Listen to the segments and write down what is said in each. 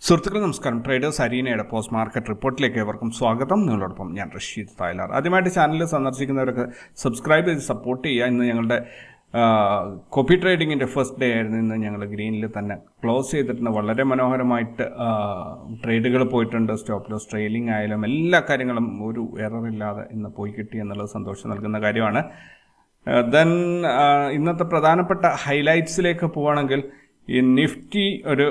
സുഹൃത്തുക്കളെ നമസ്കാരം. Traders അരീനയുടെ post market റിപ്പോർട്ടിലേക്ക് ഏവർക്കും സ്വാഗതം. നിങ്ങളോടൊപ്പം ഞാൻ റഷീദ് തായ്ലാർ. ആദ്യമായിട്ട് ചാനൽ സന്ദർശിക്കുന്നവരൊക്കെ സബ്സ്ക്രൈബ് ചെയ്ത് സപ്പോർട്ട് ചെയ്യുക. ഇന്ന് ഞങ്ങളുടെ കോപ്പി ട്രേഡിങ്ങിൻ്റെ ഫസ്റ്റ് ഡേ ആയിരുന്നു. ഇന്ന് ഞങ്ങൾ ഗ്രീനിൽ തന്നെ ക്ലോസ് ചെയ്തിട്ടുണ്ട്. വളരെ മനോഹരമായിട്ട് ട്രേഡുകൾ പോയിട്ടുണ്ട്. സ്റ്റോപ്പ് ലോസ് ട്രെയിലിംഗ് ആയാലും എല്ലാ കാര്യങ്ങളും ഒരു എററില്ലാതെ ഇന്ന് പോയി കിട്ടി എന്നുള്ളത് സന്തോഷം നൽകുന്ന കാര്യമാണ്. ദെൻ ഇന്നത്തെ പ്രധാനപ്പെട്ട ഹൈലൈറ്റ്സിലേക്ക് പോവുകയാണെങ്കിൽ ഈ നിഫ്റ്റി ഒരു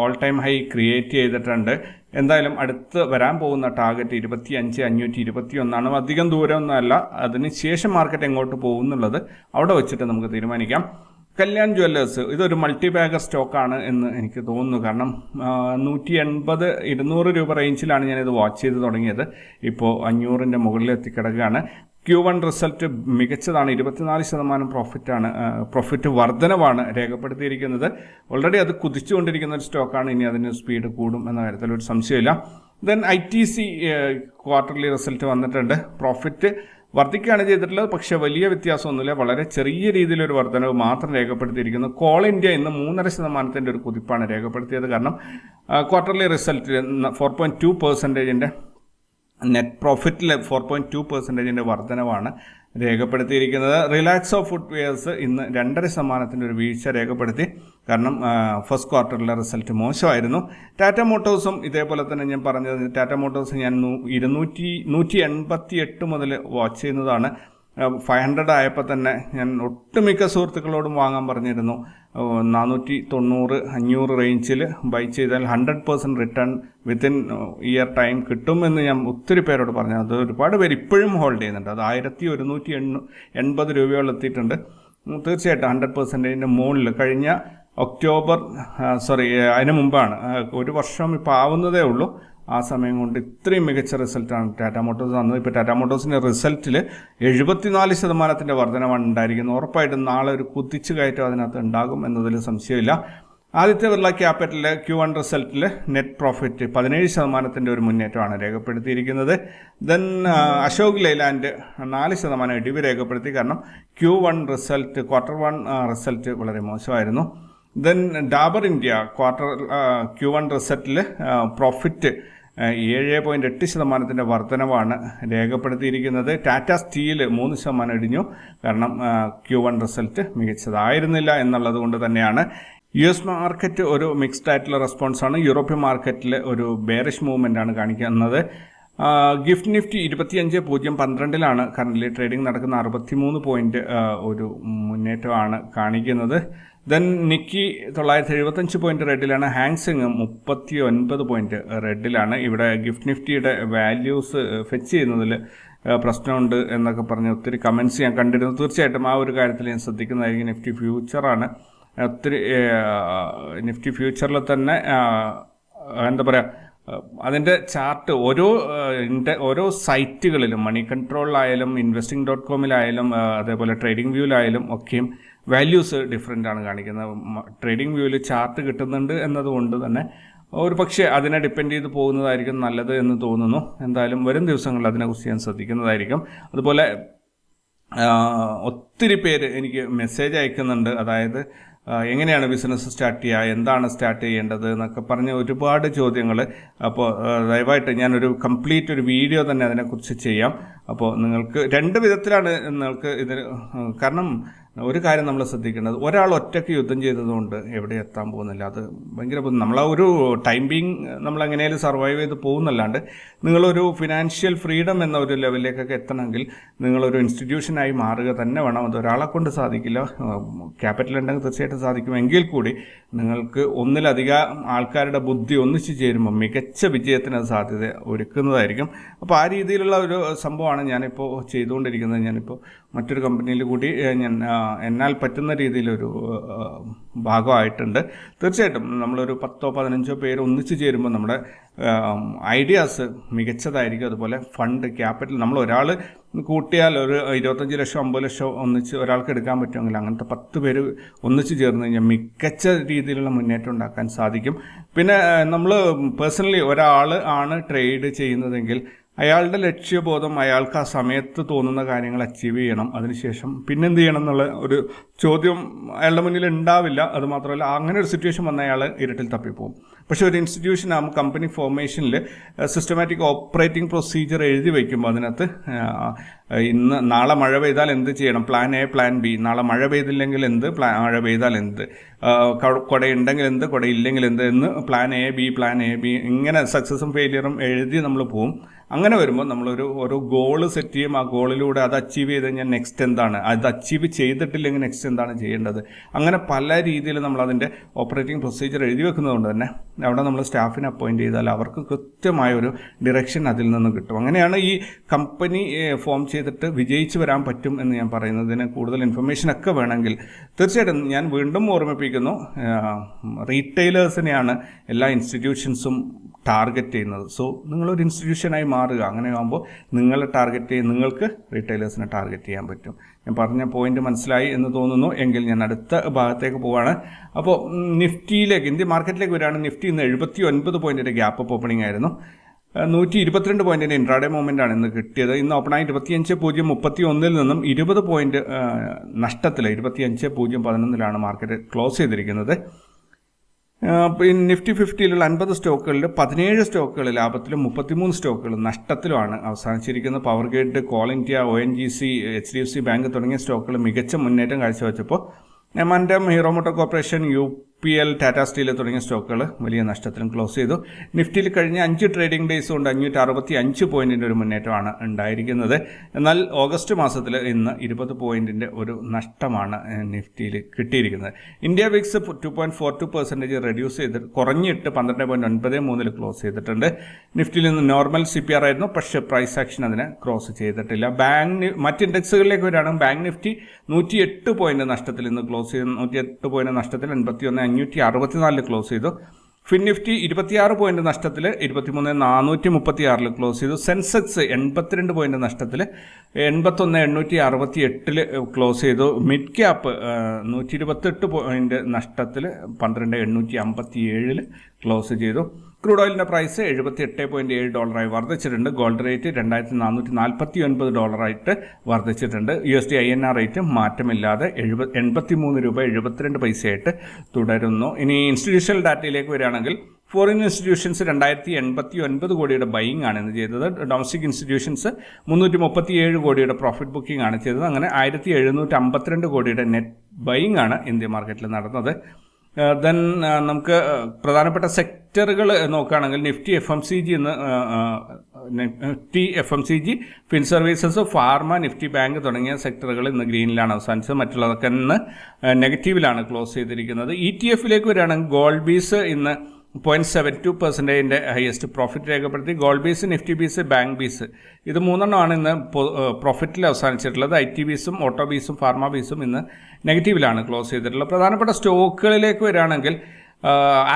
ഓൾ ടൈം ഹൈ ക്രിയേറ്റ് ചെയ്തിട്ടുണ്ട്. എന്തായാലും അടുത്ത് വരാൻ പോകുന്ന ടാർഗറ്റ് 25,521 അധികം ദൂരമൊന്നുമല്ല. അതിന് ശേഷം മാർക്കറ്റ് എങ്ങോട്ട് പോകുന്നുള്ളത് അവിടെ വെച്ചിട്ട് നമുക്ക് തീരുമാനിക്കാം. കല്യാൺ ജ്വല്ലേഴ്സ് ഇതൊരു മൾട്ടി ബാഗർ സ്റ്റോക്കാണ് എന്ന് എനിക്ക് തോന്നുന്നു. കാരണം 180-200 രൂപ റേഞ്ചിലാണ് ഞാനിത് വാച്ച് ചെയ്ത് തുടങ്ങിയത്. ഇപ്പോൾ 500-ൻ്റെ മുകളിൽ എത്തിക്കിടക്കുകയാണ്. Q1 റിസൾട്ട് മികച്ചതാണ്. 24% പ്രോഫിറ്റ് വർധനവാണ് രേഖപ്പെടുത്തിയിരിക്കുന്നത്. ഓൾറെഡി അത് കുതിച്ചുകൊണ്ടിരിക്കുന്ന ഒരു സ്റ്റോക്കാണ്. ഇനി അതിന് സ്പീഡ് കൂടും എന്ന കാര്യത്തിൽ ഒരു സംശയമില്ല. ദെൻ ITC ക്വാർട്ടർലി റിസൾട്ട് വന്നിട്ടുണ്ട്. പ്രോഫിറ്റ് വർദ്ധിക്കുകയാണ് ചെയ്തിട്ടുള്ളത്, പക്ഷേ വലിയ വ്യത്യാസമൊന്നുമില്ല. വളരെ ചെറിയ രീതിയിലൊരു വർധനവ് മാത്രം രേഖപ്പെടുത്തിയിരിക്കുന്നു. കോൾ ഇന്ത്യ ഇന്ന് 3.5% ഒരു കുതിപ്പാണ് രേഖപ്പെടുത്തിയത്. കാരണം ക്വാർട്ടർലി റിസൾട്ടിൽ 4.2% നെറ്റ് പ്രോഫിറ്റിൽ 4.2% വർധനവാണ് രേഖപ്പെടുത്തിയിരിക്കുന്നത്. റിലാക്സോ ഫുട്വെയർസ് ഇന്ന് 2.5% ഒരു വീഴ്ച രേഖപ്പെടുത്തി. കാരണം ഫസ്റ്റ് ക്വാർട്ടറിലെ റിസൾട്ട് മോശമായിരുന്നു. ടാറ്റ മോട്ടോഴ്സും ഇതേപോലെ തന്നെ ഞാൻ പറഞ്ഞത്, ടാറ്റ മോട്ടോഴ്സ് ഞാൻ 188 മുതൽ വാച്ച് ചെയ്യുന്നതാണ്. 500 ആയപ്പോൾ തന്നെ ഞാൻ ഒട്ടുമിക്ക സുഹൃത്തുക്കളോടും വാങ്ങാൻ പറഞ്ഞിരുന്നു. 490-500 റേഞ്ചിൽ ബൈ ചെയ്താൽ 100% റിട്ടേൺ വിത്തിൻ ഇയർ ടൈം കിട്ടുമെന്ന് ഞാൻ ഒത്തിരി പേരോട് പറഞ്ഞു. അത് ഒരുപാട് പേര് ഇപ്പോഴും ഹോൾഡ് ചെയ്യുന്നുണ്ട്. അത് 1,180 രൂപയോളം എത്തിയിട്ടുണ്ട്. തീർച്ചയായിട്ടും 100%ൻ്റെ മുകളിൽ കഴിഞ്ഞ അതിന് മുമ്പാണ്. ഒരു വർഷം ഇപ്പോൾ ആവുന്നതേ ഉള്ളൂ. ആ സമയം കൊണ്ട് ഇത്രയും മികച്ച റിസൾട്ടാണ് ടാറ്റ മോട്ടോഴ്സ് തന്നത്. ഇപ്പോൾ ടാറ്റ മോട്ടോഴ്സിൻ്റെ റിസൾട്ടിൽ 74% വർധനമാണ് ഉണ്ടായിരിക്കുന്നത്. ഉറപ്പായിട്ടും നാളെ ഒരു കുതിച്ചു കയറ്റം അതിനകത്ത് ഉണ്ടാകും എന്നതിൽ സംശയമില്ല. ആദിത്യ ബിർള ക്യാപിറ്റലിലെ Q1 റിസൾട്ടിൽ നെറ്റ് പ്രോഫിറ്റ് 17% ഒരു മുന്നേറ്റമാണ് രേഖപ്പെടുത്തിയിരിക്കുന്നത്. ദെൻ അശോക് ലൈലാൻഡ് 4% ഇടിവ് രേഖപ്പെടുത്തി. കാരണം Q1 റിസൾട്ട് Q1 റിസൾട്ട് വളരെ മോശമായിരുന്നു. ദെൻ ഡാബർ ഇന്ത്യ Q1 റിസൾട്ടിൽ പ്രോഫിറ്റ് 7.8% വർധനവാണ് രേഖപ്പെടുത്തിയിരിക്കുന്നത്. ടാറ്റ സ്റ്റീൽ 3% ഇടിഞ്ഞു. കാരണം Q1 റിസൾട്ട് മികച്ചതായിരുന്നില്ല എന്നുള്ളത് കൊണ്ട് തന്നെയാണ്. US മാർക്കറ്റ് ഒരു മിക്സ്ഡ് ആയിട്ടുള്ള റെസ്പോൺസാണ്. യൂറോപ്യൻ മാർക്കറ്റിൽ ഒരു ബെയറിഷ് മൂവ്മെൻ്റ് ആണ് കാണിക്കുന്നത്. ഗിഫ്റ്റ് നിഫ്റ്റി 25,012 കറൻ്റ് ട്രേഡിംഗ് നടക്കുന്ന 63 പോയിന്റ് ഒരു മുന്നേറ്റമാണ് കാണിക്കുന്നത്. ദെൻ നിക്കി 975 പോയിന്റ് റെഡിലാണ്. ഹാങ്സിങ് 39 പോയിന്റ് റെഡിലാണ്. ഇവിടെ ഗിഫ്റ്റ് നിഫ്റ്റിയുടെ വാല്യൂസ് ഫെച്ച് ചെയ്യുന്നതിൽ പ്രശ്നമുണ്ട് എന്നൊക്കെ പറഞ്ഞ് ഒത്തിരി കമൻസ് ഞാൻ കണ്ടിരുന്നു. തീർച്ചയായിട്ടും ആ ഒരു കാര്യത്തിൽ ഞാൻ ശ്രദ്ധിക്കുന്നതായിരിക്കും. നിഫ്റ്റി ഫ്യൂച്ചറാണ്. നിഫ്റ്റി ഫ്യൂച്ചറിൽ തന്നെ എന്താ പറയുക, അതിൻ്റെ ചാർട്ട് ഓരോ സൈറ്റുകളിലും മണി കൺട്രോളിലായാലും investing.com അതേപോലെ ട്രേഡിംഗ് വ്യൂവിലായാലും ഒക്കെയും വാല്യൂസ് ഡിഫറെൻ്റ് ആണ് കാണിക്കുന്നത്. ട്രേഡിംഗ് വ്യൂവിൽ ചാർട്ട് കിട്ടുന്നുണ്ട് എന്നതുകൊണ്ട് തന്നെ ഒരു പക്ഷേ അതിനെ ഡിപ്പെൻഡ് ചെയ്ത് പോകുന്നതായിരിക്കും നല്ലത് എന്ന് തോന്നുന്നു. എന്തായാലും വരും ദിവസങ്ങളിൽ അതിനെക്കുറിച്ച് ഞാൻ ശ്രദ്ധിക്കുന്നതായിരിക്കും. അതുപോലെ ഒത്തിരി പേര് എനിക്ക് മെസ്സേജ് അയക്കുന്നുണ്ട്. അതായത് എങ്ങനെയാണ് ബിസിനസ് സ്റ്റാർട്ട് ചെയ്യുക, എന്താണ് സ്റ്റാർട്ട് ചെയ്യേണ്ടത് എന്നൊക്കെ പറഞ്ഞ് ഒരുപാട് ചോദ്യങ്ങൾ. അപ്പോൾ ദയവായിട്ട് ഞാനൊരു കംപ്ലീറ്റ് ഒരു വീഡിയോ തന്നെ അതിനെക്കുറിച്ച് ചെയ്യാം. അപ്പോൾ നിങ്ങൾക്ക് 2 വിധത്തിലാണ് നിങ്ങൾക്ക് ഇതിൽ. കാരണം ഒരു കാര്യം നമ്മൾ ശ്രദ്ധിക്കേണ്ടത്, ഒരാൾ ഒറ്റയ്ക്ക് യുദ്ധം ചെയ്തതുകൊണ്ട് എവിടെ എത്താൻ പോകുന്നില്ല. അത് ഭയങ്കര നമ്മളാ ഒരു ടൈം ബീങ് നമ്മൾ എങ്ങനെയാലും സർവൈവ് ചെയ്ത് പോകുന്നല്ലാണ്ട് നിങ്ങളൊരു ഫിനാൻഷ്യൽ ഫ്രീഡം എന്ന ഒരു ലെവലിലേക്കൊക്കെ എത്തണമെങ്കിൽ നിങ്ങളൊരു ഇൻസ്റ്റിറ്റ്യൂഷനായി മാറുക തന്നെ വേണം. അത് ഒരാളെ കൊണ്ട് സാധിക്കില്ല. ക്യാപിറ്റൽ ഉണ്ടെങ്കിൽ തീർച്ചയായിട്ടും സാധിക്കുമെങ്കിൽ കൂടി നിങ്ങൾക്ക് ഒന്നിലധികം ആൾക്കാരുടെ ബുദ്ധി ഒന്നിച്ചു ചേരുമ്പോൾ മികച്ച വിജയത്തിന് അത് സാധ്യത ഒരുക്കുന്നതായിരിക്കും. അപ്പോൾ ആ രീതിയിലുള്ള ഒരു സംഭവമാണ് ഞാനിപ്പോൾ ചെയ്തുകൊണ്ടിരിക്കുന്നത്. ഞാനിപ്പോൾ മറ്റൊരു കമ്പനിയിൽ കൂടി ഞാൻ എന്നാൽ പറ്റുന്ന രീതിയിലൊരു ഭാഗമായിട്ടുണ്ട്. തീർച്ചയായിട്ടും നമ്മളൊരു 10-15 പേര് ഒന്നിച്ചു ചേരുമ്പോൾ നമ്മുടെ ഐഡിയാസ് മികച്ചതായിരിക്കും. അതുപോലെ ഫണ്ട് ക്യാപിറ്റൽ നമ്മൾ ഒരാൾ കൂട്ടിയാൽ ഒരു 25 ലക്ഷം 50 ലക്ഷം ഒന്നിച്ച് ഒരാൾക്ക് എടുക്കാൻ പറ്റുമെങ്കിൽ അങ്ങനത്തെ 10 പേര് ഒന്നിച്ച് ചേർന്ന് കഴിഞ്ഞാൽ മികച്ച രീതിയിലുള്ള മുന്നേറ്റം ഉണ്ടാക്കാൻ സാധിക്കും. പിന്നെ നമ്മൾ പേഴ്സണലി ഒരാൾ ആണ് ട്രേഡ് ചെയ്യുന്നതെങ്കിൽ അയാളുടെ ലക്ഷ്യബോധം അയാൾക്ക് ആ സമയത്ത് തോന്നുന്ന കാര്യങ്ങൾ അച്ചീവ് ചെയ്യണം. അതിനുശേഷം പിന്നെന്ത് ചെയ്യണം എന്നുള്ള ഒരു ചോദ്യം അയാളുടെ മുന്നിൽ ഉണ്ടാവില്ല. അതുമാത്രമല്ല, അങ്ങനെ ഒരു സിറ്റുവേഷൻ വന്ന അയാൾ ഇരുട്ടിൽ തപ്പിപ്പോവും. പക്ഷേ ഒരു ഇൻസ്റ്റിറ്റ്യൂഷൻ ആകുമ്പോൾ കമ്പനി ഫോർമേഷനിൽ സിസ്റ്റമാറ്റിക് ഓപ്പറേറ്റിംഗ് പ്രൊസീജിയർ എഴുതി വയ്ക്കുമ്പോൾ അതിനകത്ത് നാളെ മഴ പെയ്താൽ എന്ത് ചെയ്യണം, പ്ലാൻ എ പ്ലാൻ ബി, നാളെ മഴ പെയ്തില്ലെങ്കിൽ എന്ത്, മഴ പെയ്താൽ എന്ത്, കുടയുണ്ടെങ്കിൽ എന്ത്, കുടയില്ലെങ്കിൽ എന്ത് എന്ന് പ്ലാൻ എ ബി ഇങ്ങനെ സക്സസും ഫെയിലിയറും എഴുതി നമ്മൾ പോവും. അങ്ങനെ വരുമ്പോൾ നമ്മളൊരു ഗോള് സെറ്റ് ചെയ്യും. ആ ഗോളിലൂടെ അത് അച്ചീവ് ചെയ്ത് കഴിഞ്ഞാൽ നെക്സ്റ്റ് എന്താണ്, അത് അച്ചീവ് ചെയ്തിട്ടില്ലെങ്കിൽ നെക്സ്റ്റ് എന്താണ് ചെയ്യേണ്ടത്, അങ്ങനെ പല രീതിയിൽ നമ്മളതിൻ്റെ ഓപ്പറേറ്റിംഗ് പ്രൊസീജിയർ എഴുതി വെക്കുന്നതുകൊണ്ട് തന്നെ അവിടെ നമ്മൾ സ്റ്റാഫിനെ അപ്പോയിൻറ്റ് ചെയ്താൽ അവർക്ക് കൃത്യമായൊരു ഡിറക്ഷൻ അതിൽ നിന്ന് കിട്ടും. അങ്ങനെയാണ് ഈ കമ്പനി ഫോം ചെയ്തിട്ട് വിജയിച്ച് വരാൻ പറ്റും എന്ന് ഞാൻ പറയുന്നത്. ഇതിന് കൂടുതൽ ഇൻഫർമേഷനൊക്കെ വേണമെങ്കിൽ തീർച്ചയായിട്ടും ഞാൻ വീണ്ടും ഓർമ്മിപ്പിക്കുന്നു, റീറ്റെയിലേഴ്സിനെയാണ് എല്ലാ ഇൻസ്റ്റിറ്റ്യൂഷൻസും ടാർഗറ്റ് ചെയ്യുന്നത്. സോ നിങ്ങളൊരു ഇൻസ്റ്റിറ്റ്യൂഷനായി മാറുക. അങ്ങനെ ആകുമ്പോൾ നിങ്ങളെ ടാർഗറ്റ് ചെയ്ത് നിങ്ങൾക്ക് റീറ്റെയിലേഴ്സിനെ ടാർഗറ്റ് ചെയ്യാൻ പറ്റും. ഞാൻ പറഞ്ഞ പോയിന്റ് മനസ്സിലായി എന്ന് തോന്നുന്നു. എങ്കിൽ ഞാൻ അടുത്ത ഭാഗത്തേക്ക് പോവാണ്. അപ്പോൾ നിഫ്റ്റിയിലേക്ക്, ഇന്ത്യൻ മാർക്കറ്റിലേക്ക് വരികയാണ്. നിഫ്റ്റി ഇന്ന് 79 പോയിന്റിൻ്റെ ഗ്യാപ്പ് അപ്പ് ഓപ്പണിംഗ് ആയിരുന്നു. 122 പോയിന്റിൻ്റെ ഇൻട്രാഡേ മൂവ്മെൻ്റ് ആണ് ഇന്ന് കിട്ടിയത്. ഇന്ന് ഓപ്പണായി 25.031 നിന്നും 20 പോയിന്റ് നഷ്ടത്തിൽ 25.011 മാർക്കറ്റ് ക്ലോസ് ചെയ്തിരിക്കുന്നത്. നിഫ്റ്റി 50യിലുള്ള 50 സ്റ്റോക്കുകളിൽ 17 സ്റ്റോക്കുകൾ ലാഭത്തിലും 33 സ്റ്റോക്കുകൾ നഷ്ടത്തിലുമാണ് അവസാനിച്ചിരിക്കുന്നത്. Power Grid, Coal India, ONGC, HDFC Bank തുടങ്ങിയ സ്റ്റോക്കുകൾ മികച്ച മുന്നേറ്റം കാഴ്ചവെച്ചപ്പോൾ M and M, Hero Motor Corporation, UPL, Tata Steel തുടങ്ങിയ സ്റ്റോക്കുകൾ വലിയ നഷ്ടത്തിലും ക്ലോസ് ചെയ്തു. നിഫ്റ്റിയിൽ കഴിഞ്ഞ 5 ട്രേഡിംഗ് ഡേയ്സ് കൊണ്ട് 565 പോയിന്റിൻ്റെ ഒരു മുന്നേറ്റമാണ് ഉണ്ടായിരിക്കുന്നത്. എന്നാൽ ഓഗസ്റ്റ് മാസത്തിൽ ഇന്ന് 20 പോയിന്റിൻ്റെ ഒരു നഷ്ടമാണ് നിഫ്റ്റിയിൽ കിട്ടിയിരിക്കുന്നത്. ഇന്ത്യ വിക്സ് 2.42% റെഡ്യൂസ് ചെയ്ത് കുറഞ്ഞിട്ട് 12.93 ക്ലോസ് ചെയ്തിട്ടുണ്ട്. നിഫ്റ്റിയിൽ നിന്ന് നോർമൽ CPR ആയിരുന്നു, പക്ഷേ പ്രൈസ് ആക്ഷൻ അതിനെ ക്രോസ് ചെയ്തിട്ടില്ല. മറ്റ് ഇൻഡെക്സുകളിലേക്ക് വരികയാണെങ്കിൽ ബാങ്ക് നിഫ്റ്റി 108 പോയിന്റ് നഷ്ടത്തിൽ ഇന്ന് ക്ലോസ് ചെയ്തു. 108 പോയിന്റ് നഷ്ടത്തിൽ 81,564 ക്ലോസ് ചെയ്തു. ഫിൻ നിഫ്റ്റി 26 പോയിന്റ് നഷ്ടത്തിൽ 23,436 ക്ലോസ് ചെയ്തു. സെൻസെക്സ് 82 പോയിന്റ് നഷ്ടത്തിൽ 81,868 ക്ലോസ് ചെയ്തു. മിഡ് ക്യാപ്പ് 128 പോയിന്റ് നഷ്ടത്തിൽ 12,857 ക്ലോസ് ചെയ്തു. ക്രൂഡ് ഓയിലിൻ്റെ പ്രൈസ് $78.7 വർദ്ധിച്ചിട്ടുണ്ട്. ഗോൾഡ് റേറ്റ് $2,449 വർദ്ധിച്ചിട്ടുണ്ട്. USD INR റേറ്റ് മാറ്റമില്ലാതെ 83 രൂപ 72 പൈസയായിട്ട് തുടരുന്നു. ഇനി ഇൻസ്റ്റിറ്റ്യൂഷണൽ ഡാറ്റയിലേക്ക് വരികയാണെങ്കിൽ ഫോറിൻ ഇൻസ്റ്റിറ്റ്യൂഷൻസ് 2089 കോടിയുടെ ബൈയിങ് ആണ് ഇന്ന് ചെയ്തത്. ഡൊമസ്റ്റിക് ഇൻസ്റ്റിറ്റ്യൂഷൻസ് 337 കോടിയുടെ പ്രോഫിറ്റ് ബുക്കിംഗ് ആണ് ചെയ്തത്. അങ്ങനെ 1752 കോടിയുടെ നെറ്റ് ബൈയിങ് ആണ് ഇന്ത്യൻ മാർക്കറ്റിൽ നടന്നത്. ദെൻ നമുക്ക് പ്രധാനപ്പെട്ട സെക്ടറുകൾ നോക്കുകയാണെങ്കിൽ Nifty FMCG, fin services, pharma, Nifty bank തുടങ്ങിയ സെക്ടറുകൾ ഇന്ന് ഗ്രീനിലാണ് അവസാനിച്ചത്. മറ്റുള്ളതൊക്കെ ഇന്ന് നെഗറ്റീവിലാണ് ക്ലോസ് ചെയ്തിരിക്കുന്നത്. ETF-ലേക്ക് വരികയാണെങ്കിൽ ഗോൾഡ് ബീസ് ഇന്ന് 0.72% ഹയസ്റ്റ് പ്രോഫിറ്റ് രേഖപ്പെടുത്തി. ഗോൾഡ് ബീസ്, നിഫ്റ്റി ബീസ്, ബാങ്ക് ബീസ് ഇത് മൂന്നെണ്ണമാണ് ഇന്ന് പ്രോഫിറ്റിൽ അവസാനിച്ചിട്ടുള്ളത്. IT ബീസും ഓട്ടോ ബീസും ഫാർമ ബീസും ഇന്ന് നെഗറ്റീവിലാണ് ക്ലോസ് ചെയ്തിട്ടുള്ളത്. പ്രധാനപ്പെട്ട സ്റ്റോക്കുകളിലേക്ക് വരികയാണെങ്കിൽ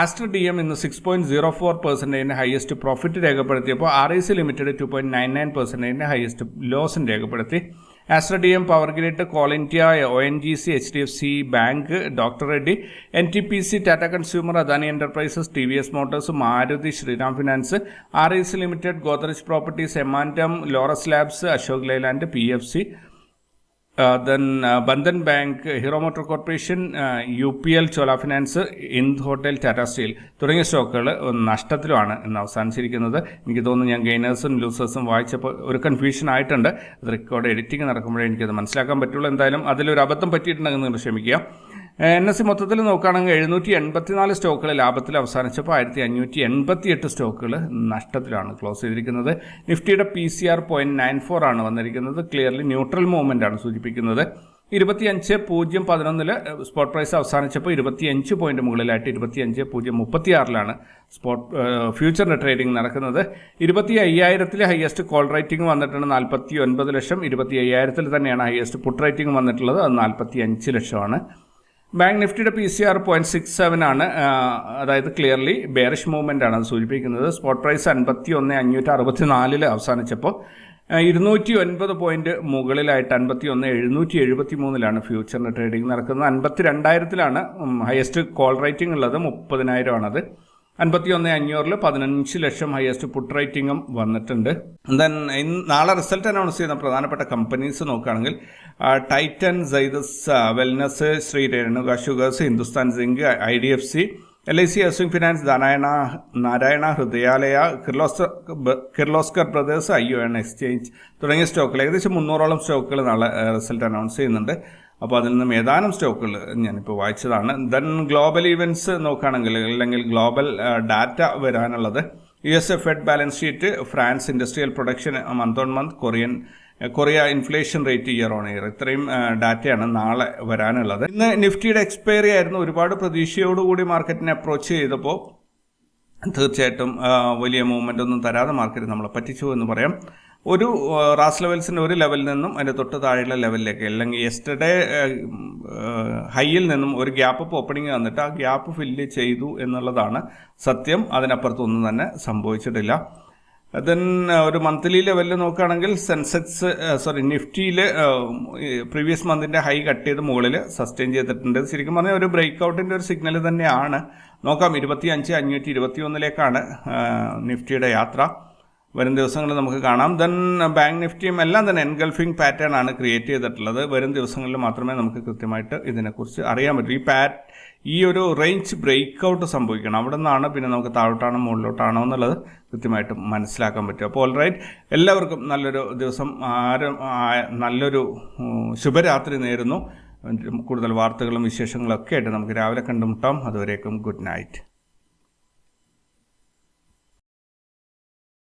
ആസ്റ്റർ DM ഇന്ന് 6.04% ഹയസ്റ്റ് പ്രോഫിറ്റ് രേഖപ്പെടുത്തിയപ്പോൾ REC ലിമിറ്റഡ് 2.99% ഹയസ്റ്റ് ലോസും രേഖപ്പെടുത്തി. Aster DM, Power Grid, Coal India, ONGC, HDFC Bank, Doctor Reddy, NTPC, Tata Consumer, Adani Enterprises, TVS Motors, Maruti, Shriram Finance, REC Limited, Godrej Properties, M and M, Laurus Labs, Ashok Leyland, PFC, Bandhan Bank, Hero Motor Corporation, UPL, Chola Finance, Indian Hotel, Tata Steel തുടങ്ങിയ സ്റ്റോക്കുകൾ നഷ്ടത്തിലുമാണ് ഇന്ന് അവസാനിച്ചിരിക്കുന്നത്. എനിക്ക് തോന്നുന്നു ഞാൻ ഗെയിനേഴ്സും ലൂസേഴ്സും വായിച്ചപ്പോൾ ഒരു confusion ആയിട്ടുണ്ട്. അത് റെക്കോർഡ് എഡിറ്റിംഗ് നടക്കുമ്പോഴേ എനിക്കത് മനസ്സിലാക്കാൻ പറ്റുള്ളൂ. എന്തായാലും അതിലൊരു അബദ്ധം പറ്റിയിട്ടുണ്ടെങ്കിൽ നിങ്ങൾ ക്ഷമിക്കുക. NSE മൊത്തത്തിൽ നോക്കുകയാണെങ്കിൽ 784 സ്റ്റോക്കുകൾ ലാഭത്തിൽ അവസാനിച്ചപ്പോൾ 1588 സ്റ്റോക്കുകൾ നഷ്ടത്തിലാണ് ക്ലോസ് ചെയ്തിരിക്കുന്നത്. നിഫ്റ്റിയുടെ PCR 0.94 ആണ് വന്നിരിക്കുന്നത്. ക്ലിയർലി ന്യൂട്രൽ മൂവ്മെൻ്റ് ആണ് സൂചിപ്പിക്കുന്നത്. 25.011 സ്പോട്ട് പ്രൈസ് അവസാനിച്ചപ്പോൾ 25 പോയിന്റ് മുകളിലായിട്ട് 25.036 സ്പോട്ട് ഫ്യൂച്ചറിൻ്റെ ട്രേഡിംഗ് നടക്കുന്നത്. 25,000 ഹയസ്റ്റ് കോൾ റേറ്റിംഗ് വന്നിട്ടുണ്ട് 49 ലക്ഷം. 25,000 തന്നെയാണ് ഹയസ്റ്റ് പുട്ട് റേറ്റിംഗ് വന്നിട്ടുള്ളത്, അത് 45 ലക്ഷമാണ്. ബാങ്ക് നിഫ്റ്റിയുടെ PCR 0.67 ആണ്, അതായത് ക്ലിയർലി ബെയറിഷ് മൂവ്മെൻ്റ് ആണ് അത് സൂചിപ്പിക്കുന്നത്. സ്പോട്ട് പ്രൈസ് 51,564 അവസാനിച്ചപ്പോൾ 209 പോയിന്റ് മുകളിലായിട്ട് 51,773 ഫ്യൂച്ചറിൻ്റെ ട്രേഡിംഗ് നടക്കുന്നത്. 52,000 ഹയസ്റ്റ് കോൾ റേറ്റിംഗ് ഉള്ളത്, 30,000 ആണത്. 51,500 15 ലക്ഷം ഹയസ്റ്റ് പുട്ട് റേറ്റിംഗും വന്നിട്ടുണ്ട്. ദെൻ നാളെ റിസൾട്ട് അനൗൺസ് ചെയ്യുന്ന പ്രധാനപ്പെട്ട കമ്പനീസ് നോക്കുകയാണെങ്കിൽ Titan, Zydus Wellness, Shri Renuka Sugars, Hindustan Zinc, IDFC, LIC Housing Finance, Narayana Hrudayalaya, Kirloskar Brothers, ION Exchange തുടങ്ങിയ സ്റ്റോക്കുകൾ ഏകദേശം 300ഓളം സ്റ്റോക്കുകൾ നാളെ റിസൾട്ട് അനൗൺസ് ചെയ്യുന്നുണ്ട്. അപ്പോൾ അതിൽ നിന്നും ഏതാനും സ്റ്റോക്കുകൾ ഞാനിപ്പോൾ വായിച്ചതാണ്. ദെൻ ഗ്ലോബൽ ഇവൻറ്റ്സ് നോക്കുകയാണെങ്കിൽ, അല്ലെങ്കിൽ ഗ്ലോബൽ ഡാറ്റ വരാനുള്ളത് US fed balance sheet, France industrial production month on month, Korea inflation rate year on year, ഇത്രയും ഡാറ്റയാണ് നാളെ വരാനുള്ളത്. ഇന്ന് നിഫ്റ്റിയുടെ എക്സ്പയറി ആയിരുന്നു. ഒരുപാട് പ്രതീക്ഷയോടുകൂടി മാർക്കറ്റിനെ അപ്രോച്ച് ചെയ്തപ്പോൾ തീർച്ചയായിട്ടും വലിയ മൂവ്മെൻ്റ് ഒന്നും തരാതെ മാർക്കറ്റ് നമ്മളെ പറ്റിച്ചു എന്ന് പറയാം. ഒരു റാസ് ലെവൽസിൻ്റെ ഒരു ലെവലിൽ നിന്നും അതിൻ്റെ തൊട്ട് താഴെയുള്ള ലെവലിലേക്ക്, അല്ലെങ്കിൽ യെസ്റ്റർഡേ ഹൈയിൽ നിന്നും ഒരു ഗ്യാപ്പ് അപ്പ് ഓപ്പണിംഗ് വന്നിട്ട് ആ ഗ്യാപ്പ് ഫില്ല് ചെയ്തു എന്നുള്ളതാണ് സത്യം. അതിനപ്പുറത്തൊന്നും തന്നെ സംഭവിച്ചിട്ടില്ല. ദെൻ ഒരു മന്ത്ലി ലെവലിൽ നോക്കുകയാണെങ്കിൽ നിഫ്റ്റിയിൽ പ്രീവിയസ് മന്തിൻ്റെ ഹൈ കട്ട് ചെയ്ത് മുകളിൽ സസ്റ്റെയിൻ ചെയ്തിട്ടുണ്ട്. ശരിക്കും പറഞ്ഞാൽ ഒരു ബ്രേക്ക് ഔട്ടിൻ്റെ ഒരു സിഗ്നൽ തന്നെയാണ്. നോക്കാം, 25,521 നിഫ്റ്റിയുടെ യാത്ര വരും ദിവസങ്ങളിൽ നമുക്ക് കാണാം. ദെൻ ബാങ്ക് നിഫ്റ്റിയും എല്ലാം തന്നെ എൻഗൾഫിംഗ് പാറ്റേൺ ആണ് ക്രിയേറ്റ് ചെയ്തിട്ടുള്ളത്. വരും ദിവസങ്ങളിൽ മാത്രമേ നമുക്ക് കൃത്യമായിട്ട് ഇതിനെക്കുറിച്ച് അറിയാൻ പറ്റൂ. ഈ ഒരു റേഞ്ച് ബ്രേക്ക് ഔട്ട് സംഭവിക്കണം. അവിടെ നിന്നാണ് പിന്നെ നമുക്ക് താഴോട്ടാണോ മുകളിലോട്ടാണോ എന്നുള്ളത് കൃത്യമായിട്ട് മനസ്സിലാക്കാൻ പറ്റും. അപ്പോൾ ഓൾറൈറ്റ്, എല്ലാവർക്കും നല്ലൊരു ദിവസം, നല്ലൊരു ശുഭരാത്രി നേരുന്നു. കൂടുതൽ വാർത്തകളും വിശേഷങ്ങളും ഒക്കെ ആയിട്ട് നമുക്ക് രാവിലെ കണ്ടുമുട്ടാം. അതുവരേക്കും ഗുഡ് നൈറ്റ്.